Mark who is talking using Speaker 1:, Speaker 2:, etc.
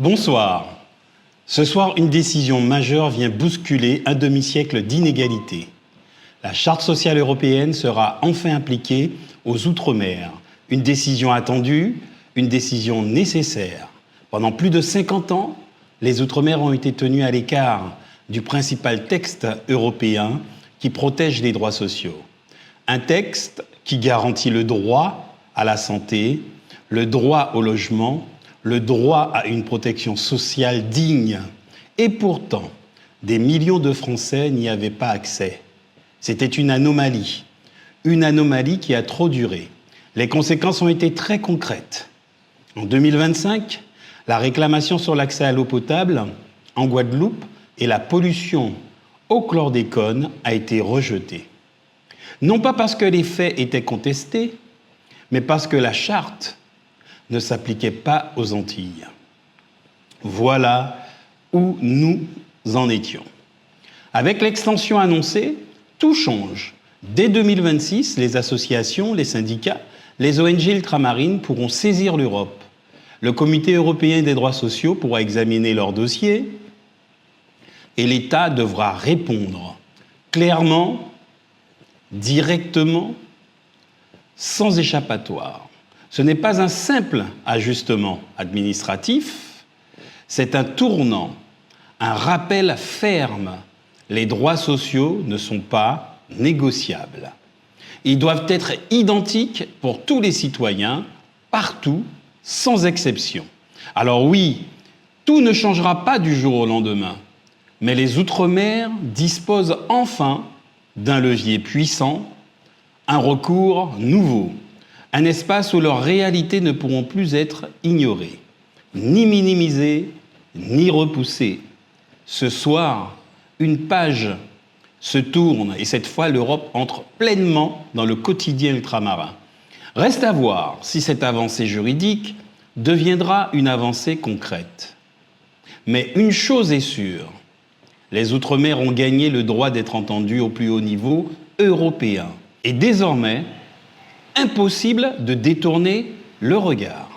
Speaker 1: Bonsoir. Ce soir, une décision majeure vient bousculer un demi-siècle d'inégalités. La Charte sociale européenne sera enfin appliquée aux Outre-mer. Une décision attendue, une décision nécessaire. Pendant plus de 50 ans, les Outre-mer ont été tenus à l'écart du principal texte européen qui protège les droits sociaux. Un texte qui garantit le droit à la santé, le droit au logement, le droit à une protection sociale digne. Et pourtant, des millions de Français n'y avaient pas accès. C'était une anomalie qui a trop duré. Les conséquences ont été très concrètes. En 2025, la réclamation sur l'accès à l'eau potable en Guadeloupe et la pollution au chlordécone a été rejetée. Non pas parce que les faits étaient contestés, mais parce que la charte ne s'appliquait pas aux Antilles. Voilà où nous en étions. Avec l'extension annoncée, tout change. Dès 2026, les associations, les syndicats, les ONG ultramarines pourront saisir l'Europe. Le Comité européen des droits sociaux pourra examiner leur dossier et l'État devra répondre clairement, directement, sans échappatoire. Ce n'est pas un simple ajustement administratif, c'est un tournant, un rappel ferme. Les droits sociaux ne sont pas négociables. Ils doivent être identiques pour tous les citoyens, partout, sans exception. Alors oui, tout ne changera pas du jour au lendemain, mais les Outre-mer disposent enfin d'un levier puissant, un recours nouveau, un espace où leurs réalités ne pourront plus être ignorées, ni minimisées, ni repoussées. Ce soir, une page se tourne et cette fois l'Europe entre pleinement dans le quotidien ultramarin. Reste à voir si cette avancée juridique deviendra une avancée concrète. Mais une chose est sûre, les Outre-mer ont gagné le droit d'être entendus au plus haut niveau européen. Et désormais, impossible de détourner le regard.